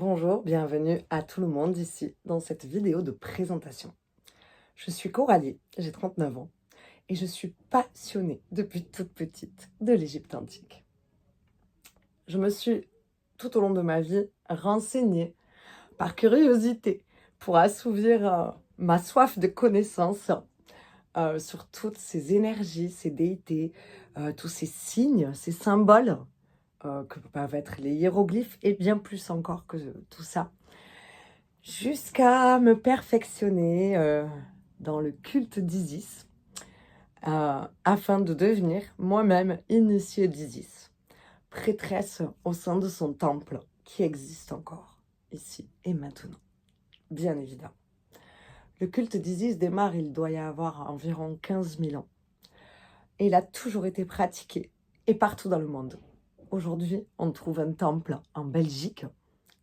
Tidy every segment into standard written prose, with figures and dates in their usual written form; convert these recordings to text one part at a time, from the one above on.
Bonjour, bienvenue à tout le monde ici dans cette vidéo de présentation. Je suis Coralie, j'ai 39 ans et je suis passionnée depuis toute petite de l'Égypte antique. Je me suis tout au long de ma vie renseignée par curiosité pour assouvir ma soif de connaissances sur toutes ces énergies, ces déités, tous ces signes, ces symboles que peuvent être les hiéroglyphes et bien plus encore que tout ça. Jusqu'à me perfectionner dans le culte d'Isis, afin de devenir moi-même initiée d'Isis, prêtresse au sein de son temple qui existe encore, ici et maintenant, bien évidemment. Le culte d'Isis démarre, il doit y avoir environ 15 000 ans, et il a toujours été pratiqué, et partout dans le monde. Aujourd'hui, on trouve un temple en Belgique,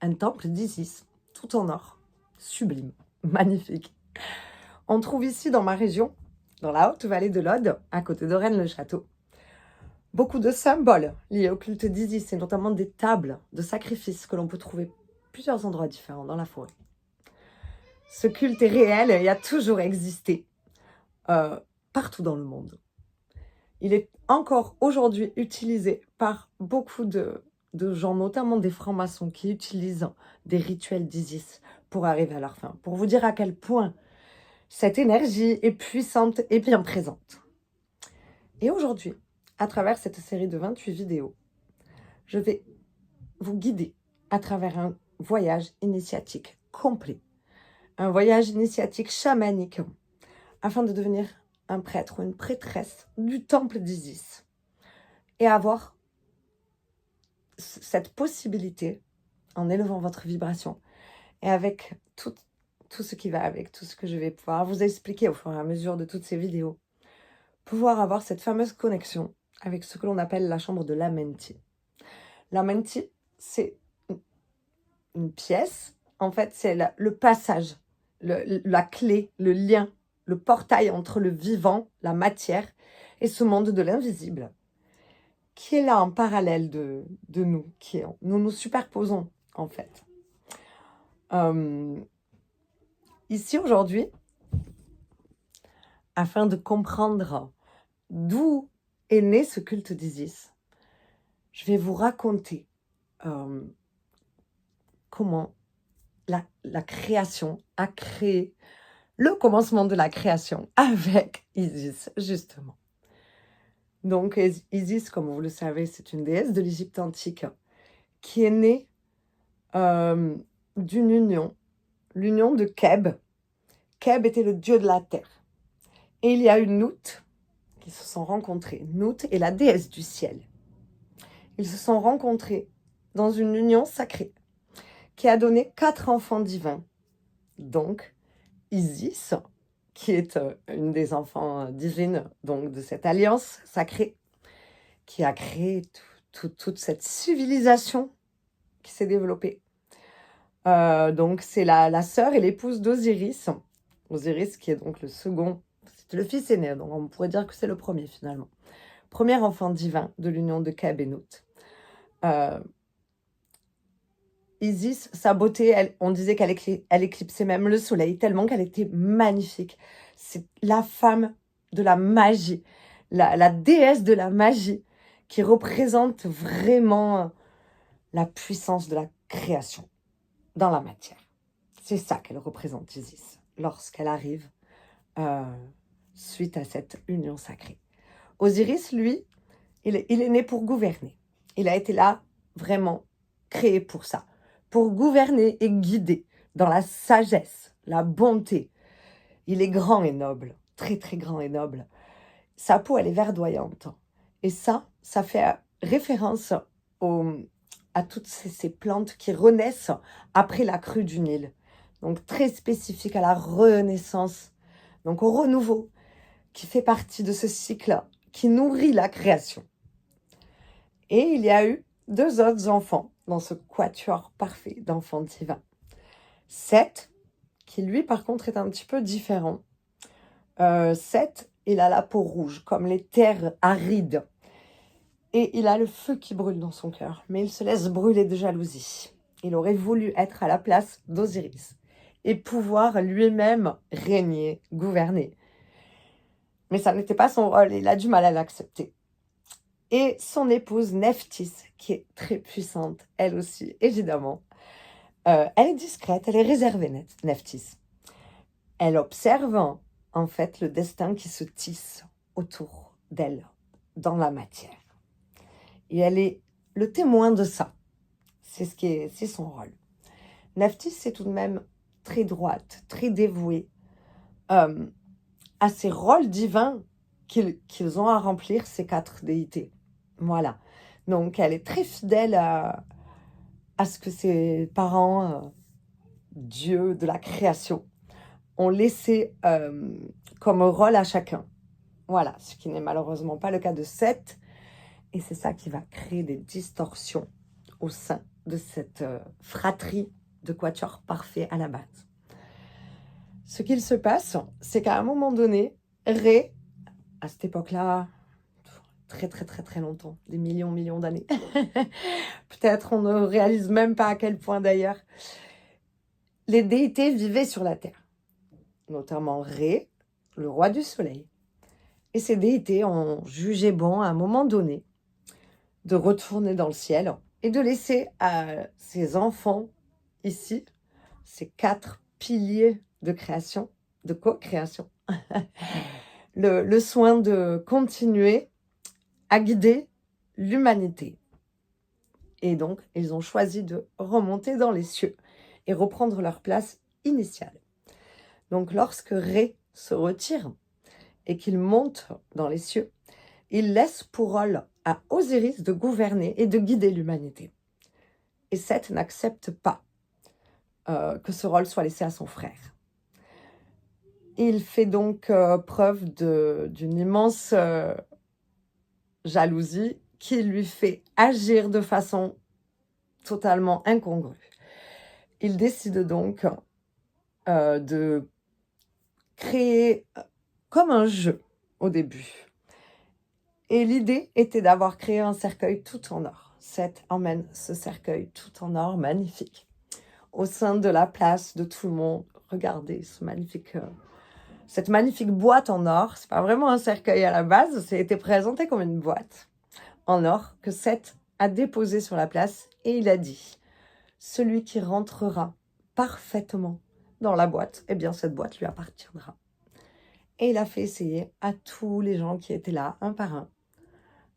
un temple d'Isis, tout en or, sublime, magnifique. On trouve ici dans ma région, dans la haute vallée de l'Aude, à côté de Rennes-le-Château, beaucoup de symboles liés au culte d'Isis, et notamment des tables de sacrifices que l'on peut trouver plusieurs endroits différents dans la forêt. Ce culte est réel et a toujours existé partout dans le monde. Il est encore aujourd'hui utilisé par beaucoup de gens, notamment des francs-maçons, qui utilisent des rituels d'Isis pour arriver à leur fin. Pour vous dire à quel point cette énergie est puissante et bien présente. Et aujourd'hui, à travers cette série de 28 vidéos, je vais vous guider à travers un voyage initiatique complet. Un voyage initiatique chamanique, afin de devenir un prêtre ou une prêtresse du temple d'Isis. Et avoir cette possibilité, en élevant votre vibration, et avec tout ce qui va avec, tout ce que je vais pouvoir vous expliquer au fur et à mesure de toutes ces vidéos, pouvoir avoir cette fameuse connexion avec ce que l'on appelle la chambre de l'Amenti. L'Amenti, c'est une pièce, en fait, c'est le passage, la clé, le lien, le portail entre le vivant, la matière, et ce monde de l'invisible, qui est là en parallèle de nous, nous nous superposons, en fait. Ici, aujourd'hui, afin de comprendre d'où est né ce culte d'Isis, je vais vous raconter comment la création a créé le commencement de la création avec Isis, justement. Donc, Isis, comme vous le savez, c'est une déesse de l'Égypte antique qui est née d'une union, l'union de Keb. Keb était le dieu de la terre. Et il y a eu Nout qui se sont rencontrés. Nout est la déesse du ciel. Ils se sont rencontrés dans une union sacrée qui a donné 4 enfants divins. Donc, Isis, qui est une des enfants divines donc, de cette alliance sacrée, qui a créé toute cette civilisation qui s'est développée. Donc, c'est la sœur et l'épouse d'Osiris. Osiris, qui est donc le second, c'est le fils aîné, donc on pourrait dire que c'est le premier finalement. Premier enfant divin de l'union de Keb et Nout. Isis, sa beauté, on disait qu'elle éclipsait même le soleil, tellement qu'elle était magnifique. C'est la femme de la magie, la déesse de la magie, qui représente vraiment la puissance de la création dans la matière. C'est ça qu'elle représente, Isis, lorsqu'elle arrive suite à cette union sacrée. Osiris, lui, il est né pour gouverner. Il a été là, vraiment, créé pour ça. Pour gouverner et guider dans la sagesse, la bonté. Il est grand et noble, très très grand et noble. Sa peau, elle est verdoyante. Et ça fait référence à toutes ces plantes qui renaissent après la crue du Nil. Donc très spécifique à la renaissance, donc au renouveau, qui fait partie de ce cycle qui nourrit la création. Et il y a eu 2 autres enfants dans ce quatuor parfait d'enfants divins. Seth, qui lui par contre est un petit peu différent. Seth, il a la peau rouge, comme les terres arides. Et il a le feu qui brûle dans son cœur, mais il se laisse brûler de jalousie. Il aurait voulu être à la place d'Osiris et pouvoir lui-même régner, gouverner. Mais ça n'était pas son rôle, il a du mal à l'accepter. Et son épouse Nephthys, qui est très puissante, elle aussi, évidemment, elle est discrète, elle est réservée, Nephthys. Elle observe en fait le destin qui se tisse autour d'elle, dans la matière. Et elle est le témoin de ça. C'est son rôle. Nephthys est tout de même très droite, très dévouée à ces rôles divins qu'ils ont à remplir, ces 4 déités. Voilà. Donc, elle est très fidèle à ce que ses parents, dieux de la création, ont laissé comme rôle à chacun. Voilà, ce qui n'est malheureusement pas le cas de Seth. Et c'est ça qui va créer des distorsions au sein de cette fratrie de quatuor parfait à la base. Ce qu'il se passe, c'est qu'à un moment donné, Ré, à cette époque-là, très très très très longtemps, des millions d'années, peut-être on ne réalise même pas à quel point d'ailleurs, les déités vivaient sur la terre, notamment Ré, le roi du soleil. Et ces déités ont jugé bon à un moment donné de retourner dans le ciel et de laisser à ses enfants ici, ces 4 piliers de création, de co-création, le soin de continuer à guider l'humanité. Et donc, ils ont choisi de remonter dans les cieux et reprendre leur place initiale. Donc, lorsque Ré se retire et qu'il monte dans les cieux, il laisse pour rôle à Osiris de gouverner et de guider l'humanité. Et Seth n'accepte pas que ce rôle soit laissé à son frère. Il fait donc preuve d'une immense jalousie qui lui fait agir de façon totalement incongrue. Il décide donc de créer comme un jeu au début. Et l'idée était d'avoir créé un cercueil tout en or. Seth emmène ce cercueil tout en or, magnifique, au sein de la place de tout le monde. Regardez cette magnifique boîte en or. C'est pas vraiment un cercueil à la base, ça a été présenté comme une boîte en or que Seth a déposé sur la place et il a dit « Celui qui rentrera parfaitement dans la boîte, eh bien cette boîte lui appartiendra. » Et il a fait essayer à tous les gens qui étaient là, un par un,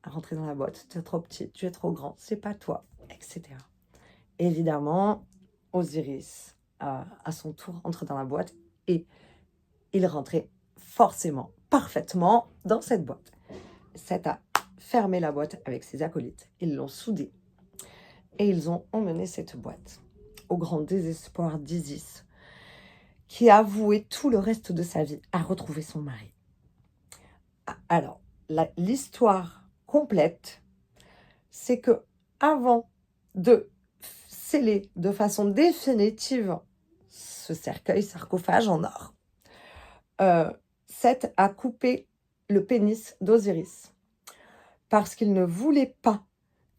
à rentrer dans la boîte. Tu es trop petit, tu es trop grand, c'est pas toi, etc. Évidemment, Osiris, à son tour, entre dans la boîte et il rentrait forcément, parfaitement dans cette boîte. Seth a fermé la boîte avec ses acolytes. Ils l'ont soudée et ils ont emmené cette boîte au grand désespoir d'Isis, qui a voué tout le reste de sa vie à retrouver son mari. Alors, l'histoire complète, c'est que avant de sceller de façon définitive ce sarcophage en or, Seth a coupé le pénis d'Osiris parce qu'il ne voulait pas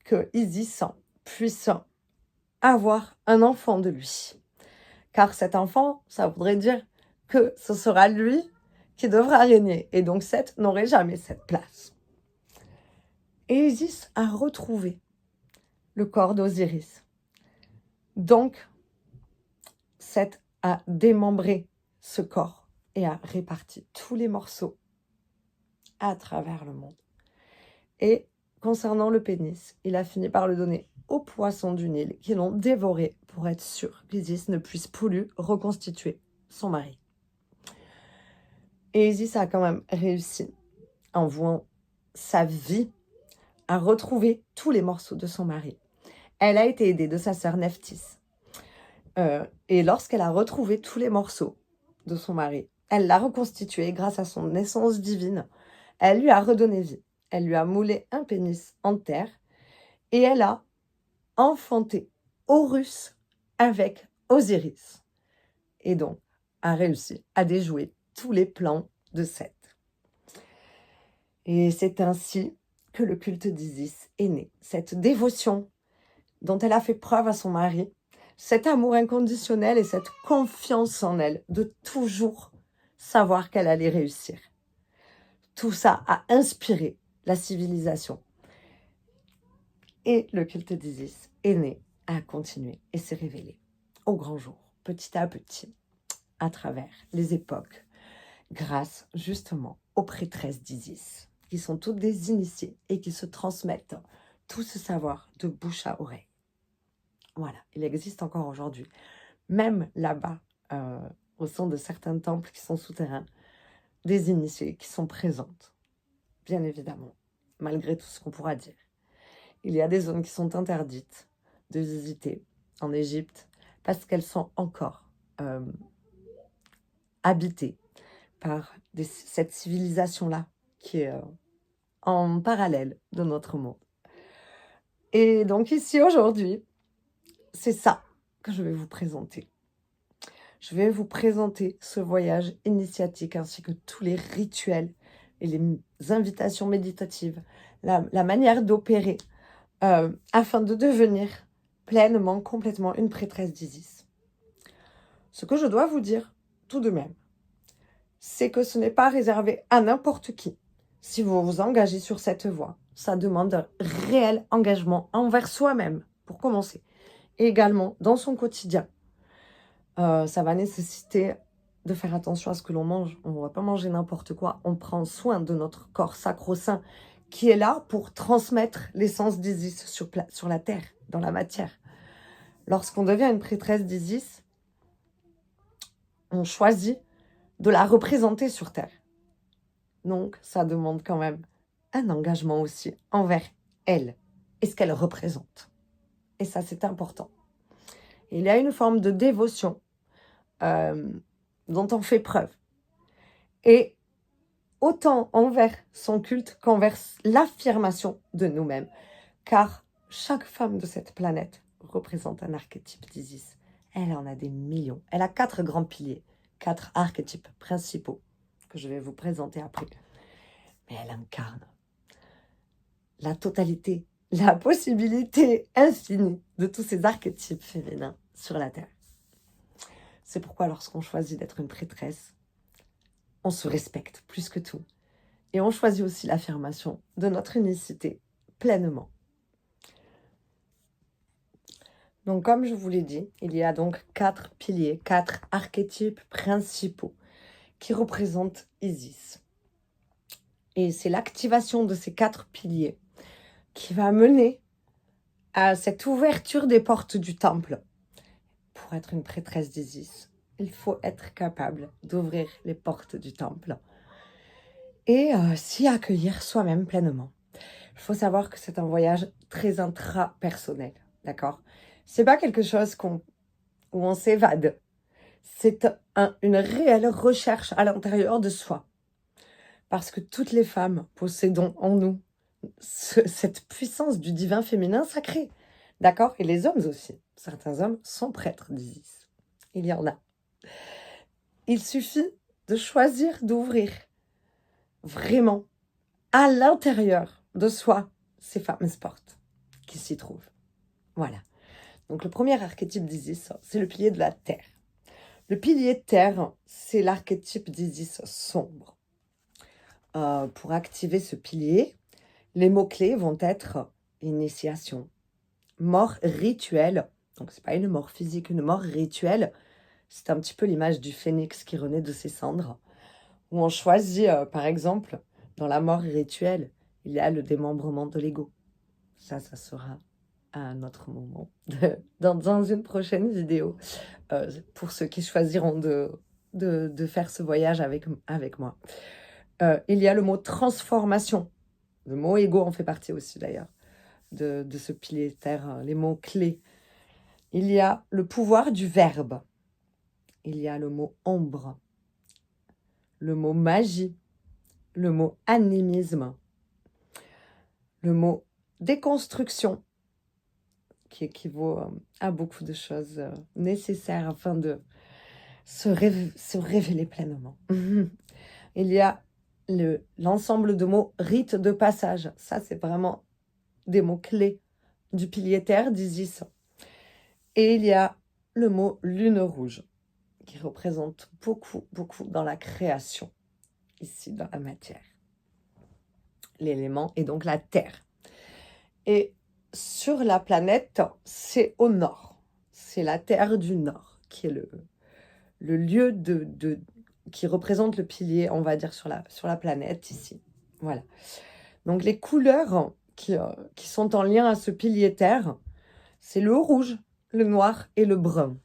que Isis puisse avoir un enfant de lui. Car cet enfant, ça voudrait dire que ce sera lui qui devra régner. Et donc Seth n'aurait jamais cette place. Et Isis a retrouvé le corps d'Osiris. Donc, Seth a démembré ce corps et a réparti tous les morceaux à travers le monde. Et concernant le pénis, il a fini par le donner aux poissons du Nil qui l'ont dévoré pour être sûr qu'Isis ne puisse plus reconstituer son mari. Et Isis a quand même réussi, en vouant sa vie, à retrouver tous les morceaux de son mari. Elle a été aidée de sa sœur Nephthys. Et lorsqu'elle a retrouvé tous les morceaux de son mari, elle l'a reconstitué grâce à son essence divine. Elle lui a redonné vie. Elle lui a moulé un pénis en terre et elle a enfanté Horus avec Osiris. Et donc, a réussi à déjouer tous les plans de Seth. Et c'est ainsi que le culte d'Isis est né. Cette dévotion dont elle a fait preuve à son mari cet amour inconditionnel et cette confiance en elle, de toujours savoir qu'elle allait réussir. Tout ça a inspiré la civilisation. Et le culte d'Isis est né, a continué et s'est révélé au grand jour, petit à petit, à travers les époques, grâce justement aux prêtresses d'Isis, qui sont toutes des initiées et qui se transmettent tout ce savoir de bouche à oreille. Voilà, il existe encore aujourd'hui, même là-bas, au sein de certains temples qui sont souterrains, des initiées qui sont présentes, bien évidemment, malgré tout ce qu'on pourra dire. Il y a des zones qui sont interdites de visiter en Égypte parce qu'elles sont encore habitées par cette civilisation-là qui est en parallèle de notre monde. Et donc ici, aujourd'hui, c'est ça que je vais vous présenter. Je vais vous présenter ce voyage initiatique ainsi que tous les rituels et les invitations méditatives, la manière d'opérer afin de devenir pleinement, complètement une prêtresse d'Isis. Ce que je dois vous dire, tout de même, c'est que ce n'est pas réservé à n'importe qui. Si vous vous engagez sur cette voie, ça demande un réel engagement envers soi-même, pour commencer, et également dans son quotidien. Ça va nécessiter de faire attention à ce que l'on mange. On ne va pas manger n'importe quoi. On prend soin de notre corps sacro-saint qui est là pour transmettre l'essence d'Isis sur la terre, dans la matière. Lorsqu'on devient une prêtresse d'Isis, on choisit de la représenter sur terre. Donc, ça demande quand même un engagement aussi envers elle et ce qu'elle représente. Et ça, c'est important. Il y a une forme de dévotion dont on fait preuve. Et autant envers son culte qu'envers l'affirmation de nous-mêmes. Car chaque femme de cette planète représente un archétype d'Isis. Elle en a des millions. Elle a 4 grands piliers, 4 archétypes principaux que je vais vous présenter après. Mais elle incarne la totalité, la possibilité infinie de tous ces archétypes féminins sur la Terre. C'est pourquoi lorsqu'on choisit d'être une prêtresse, on se respecte plus que tout. Et on choisit aussi l'affirmation de notre unicité pleinement. Donc, comme je vous l'ai dit, il y a donc 4 piliers, 4 archétypes principaux qui représentent Isis. Et c'est l'activation de ces 4 piliers qui va mener à cette ouverture des portes du temple. Pour être une prêtresse d'Isis, il faut être capable d'ouvrir les portes du temple et s'y accueillir soi-même pleinement. Il faut savoir que c'est un voyage très intrapersonnel, d'accord ? C'est pas quelque chose où on s'évade. C'est une réelle recherche à l'intérieur de soi. Parce que toutes les femmes possédons en nous cette puissance du divin féminin sacré. D'accord ? Et les hommes aussi. Certains hommes sont prêtres d'Isis. Il y en a. Il suffit de choisir d'ouvrir vraiment à l'intérieur de soi ces fameuses portes qui s'y trouvent. Voilà. Donc le premier archétype d'Isis, c'est le pilier de la terre. Le pilier terre, c'est l'archétype d'Isis sombre. Pour activer ce pilier, les mots-clés vont être initiation, mort rituelle. Donc c'est pas une mort physique, une mort rituelle. C'est un petit peu l'image du phénix qui renaît de ses cendres. Où on choisit, par exemple, dans la mort rituelle, il y a le démembrement de l'ego. Ça sera à un autre moment, dans une prochaine vidéo, pour ceux qui choisiront de faire ce voyage avec moi. Il y a le mot transformation. Le mot ego en fait partie aussi d'ailleurs, de ce pilier terre, les mots clés. Il y a le pouvoir du verbe. Il y a le mot ombre, le mot magie, le mot animisme, le mot déconstruction, qui équivaut à beaucoup de choses nécessaires afin de se révéler pleinement. Il y a l'ensemble de mots rite de passage. Ça, c'est vraiment des mots clés du pilier terre d'Isis. Et il y a le mot lune rouge, qui représente beaucoup, beaucoup dans la création, ici dans la matière. L'élément est donc la terre. Et sur la planète, c'est au nord. C'est la terre du nord, qui est le lieu qui représente le pilier, on va dire, sur la planète ici. Voilà. Donc les couleurs qui sont en lien à ce pilier terre, c'est le rouge, le noir et le brun.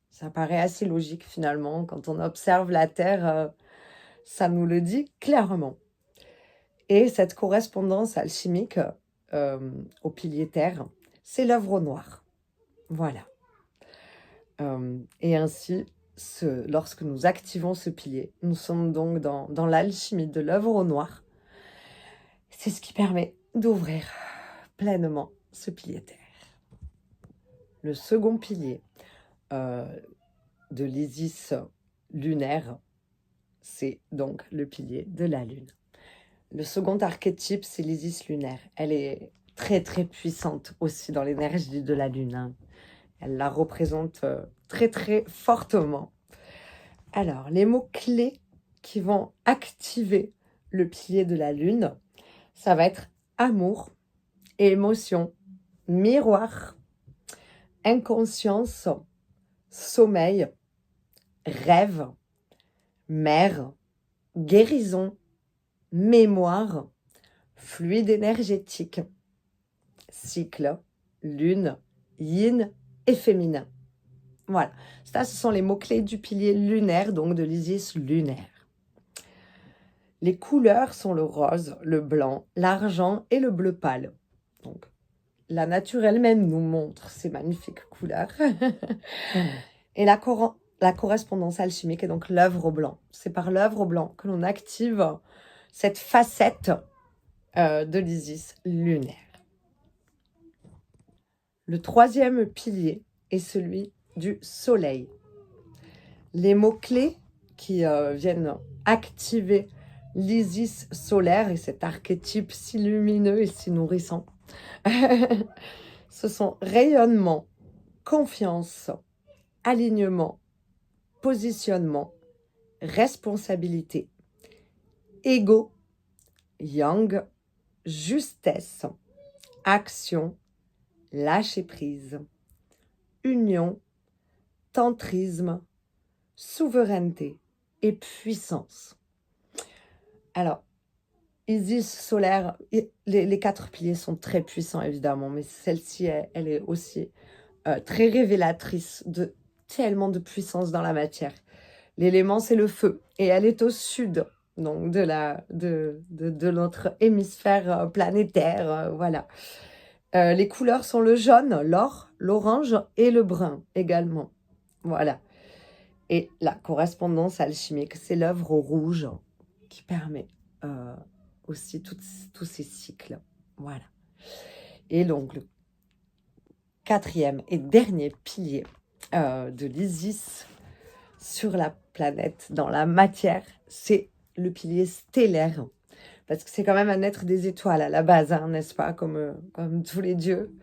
Ça paraît assez logique finalement. Quand on observe la terre, ça nous le dit clairement. Et cette correspondance alchimique au pilier terre, c'est l'œuvre au noir. Voilà. Et ainsi, lorsque nous activons ce pilier, nous sommes donc dans l'alchimie de l'œuvre au noir. C'est ce qui permet d'ouvrir pleinement ce pilier terre. Le second pilier de l'Isis lunaire, c'est donc le pilier de la lune. Le second archétype, c'est l'Isis lunaire. Elle est très très puissante aussi dans l'énergie de la lune, hein. Elle la représente très très fortement. Alors, les mots-clés qui vont activer le pilier de la lune, ça va être amour, émotion, miroir, inconscience, sommeil, rêve, mer, guérison, mémoire, fluide énergétique, cycle, lune, yin et féminin. Voilà, ça ce sont les mots-clés du pilier lunaire, donc de l'Isis lunaire. Les couleurs sont le rose, le blanc, l'argent et le bleu pâle. Donc, la nature elle-même nous montre ces magnifiques couleurs. Et la correspondance alchimique est donc l'œuvre au blanc. C'est par l'œuvre au blanc que l'on active cette facette de l'Isis lunaire. Le troisième pilier est celui du soleil. Les mots-clés qui viennent activer l'Isis solaire et cet archétype si lumineux et si nourrissant, ce sont rayonnement, confiance, alignement, positionnement, responsabilité, ego, yang, justesse, action, lâcher prise, union, tantrisme, souveraineté et puissance. Alors, Isis solaire, les 4 piliers sont très puissants évidemment, mais celle-ci, elle est aussi très révélatrice de tellement de puissance dans la matière. L'élément, c'est le feu, et elle est au sud donc de notre hémisphère planétaire, voilà. Les couleurs sont le jaune, l'or, l'orange et le brun également, voilà. Et la correspondance alchimique, c'est l'œuvre au rouge qui permet aussi tous ces cycles, voilà. Et donc, le 4e et dernier pilier de l'Isis sur la planète, dans la matière, c'est le pilier stellaire. Parce que c'est quand même un être des étoiles à la base, hein, n'est-ce pas, comme tous les dieux.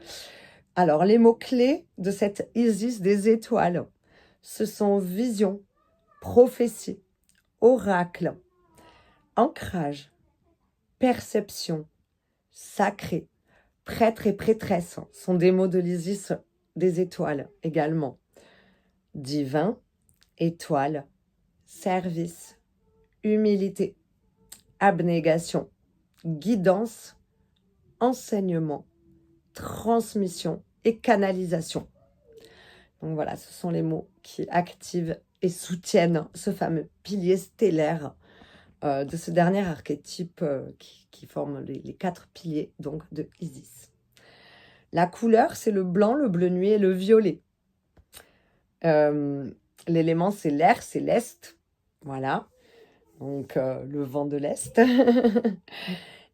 Alors, les mots-clés de cette Isis des étoiles, ce sont vision, prophétie, oracle, ancrage, perception, sacré, prêtre et prêtresse sont des mots de l'Isis des étoiles également. Divin, étoile, service, humilité, abnégation, guidance, enseignement, transmission et canalisation. Donc voilà, ce sont les mots qui activent et soutiennent ce fameux pilier stellaire de ce dernier archétype qui forme les 4 piliers donc de Isis. La couleur, c'est le blanc, le bleu nuit et le violet. L'élément, c'est l'air, c'est l'est. Voilà. Donc, le vent de l'est.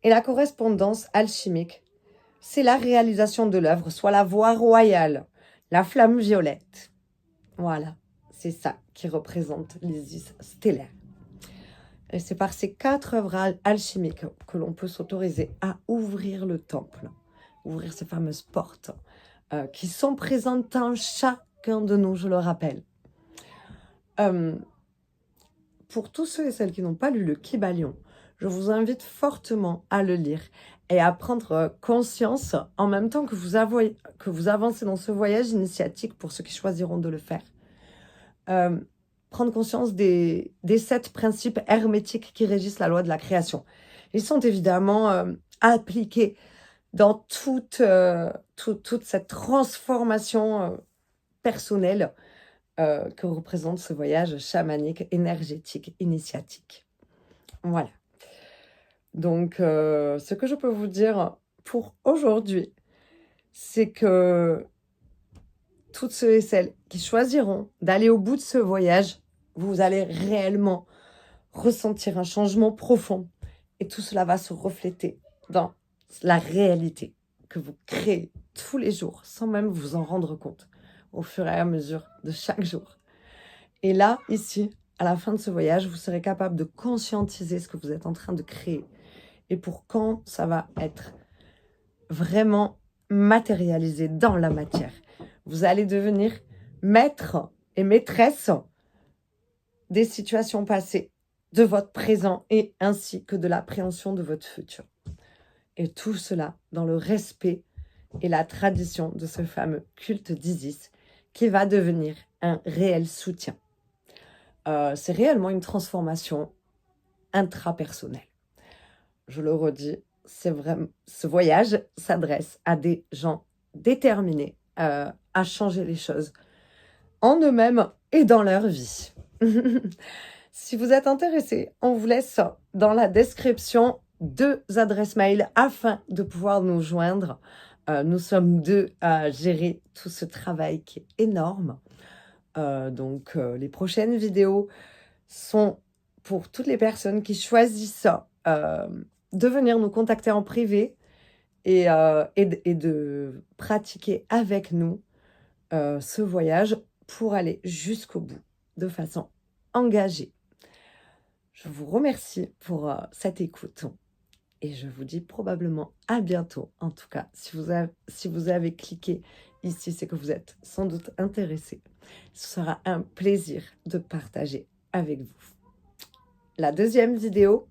Et la correspondance alchimique, c'est la réalisation de l'œuvre, soit la voie royale, la flamme violette. Voilà. C'est ça qui représente l'Isis stellaire. Et c'est par ces 4 œuvres alchimiques que l'on peut s'autoriser à ouvrir le temple, ouvrir ces fameuses portes qui sont présentes en chacun chacun de nous, je le rappelle. Pour tous ceux et celles qui n'ont pas lu le Kybalion, je vous invite fortement à le lire et à prendre conscience en même temps que vous avancez dans ce voyage initiatique pour ceux qui choisiront de le faire. Prendre conscience des 7 principes hermétiques qui régissent la loi de la création. Ils sont évidemment appliqués dans toute cette transformation personnelle que représente ce voyage chamanique, énergétique, initiatique. Voilà. Donc, ce que je peux vous dire pour aujourd'hui, c'est que toutes ceux et celles qui choisiront d'aller au bout de ce voyage, vous allez réellement ressentir un changement profond. Et tout cela va se refléter dans la réalité que vous créez tous les jours, sans même vous en rendre compte, au fur et à mesure de chaque jour. Et là, ici, à la fin de ce voyage, vous serez capable de conscientiser ce que vous êtes en train de créer. Et pour quand ça va être vraiment matérialisé dans la matière. Vous allez devenir maître et maîtresse des situations passées, de votre présent et ainsi que de l'appréhension de votre futur. Et tout cela dans le respect et la tradition de ce fameux culte d'Isis qui va devenir un réel soutien. C'est réellement une transformation intrapersonnelle. Je le redis, ce voyage s'adresse à des gens déterminés à changer les choses en eux-mêmes et dans leur vie. Si vous êtes intéressé, on vous laisse dans la description 2 adresses mail afin de pouvoir nous joindre. Nous sommes 2 à gérer tout ce travail qui est énorme. Donc, les prochaines vidéos sont pour toutes les personnes qui choisissent de venir nous contacter en privé et de pratiquer avec nous ce voyage pour aller jusqu'au bout de façon engagée. Je vous remercie pour cette écoute et je vous dis probablement à bientôt. En tout cas, si vous avez cliqué ici, c'est que vous êtes sans doute intéressé. Ce sera un plaisir de partager avec vous. La deuxième vidéo,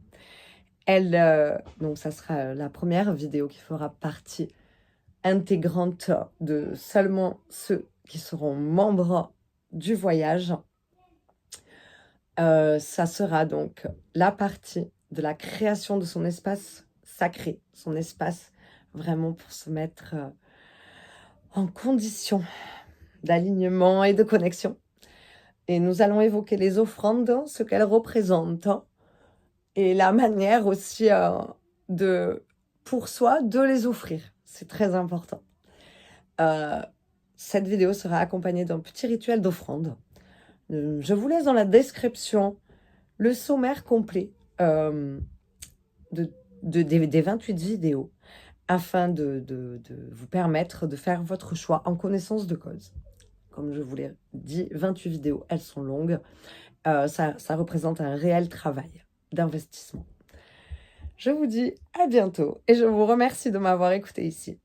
donc ça sera la première vidéo qui fera partie intégrante de seulement ceux qui seront membres du voyage. Ça sera donc la partie de la création de son espace sacré, son espace vraiment pour se mettre en condition d'alignement et de connexion. Et nous allons évoquer les offrandes, ce qu'elles représentent, et la manière aussi pour soi de les offrir. C'est très important. Cette vidéo sera accompagnée d'un petit rituel d'offrande. Je vous laisse dans la description le sommaire complet des 28 vidéos afin de vous permettre de faire votre choix en connaissance de cause. Comme je vous l'ai dit, 28 vidéos, elles sont longues. Ça représente un réel travail d'investissement. Je vous dis à bientôt et je vous remercie de m'avoir écouté ici.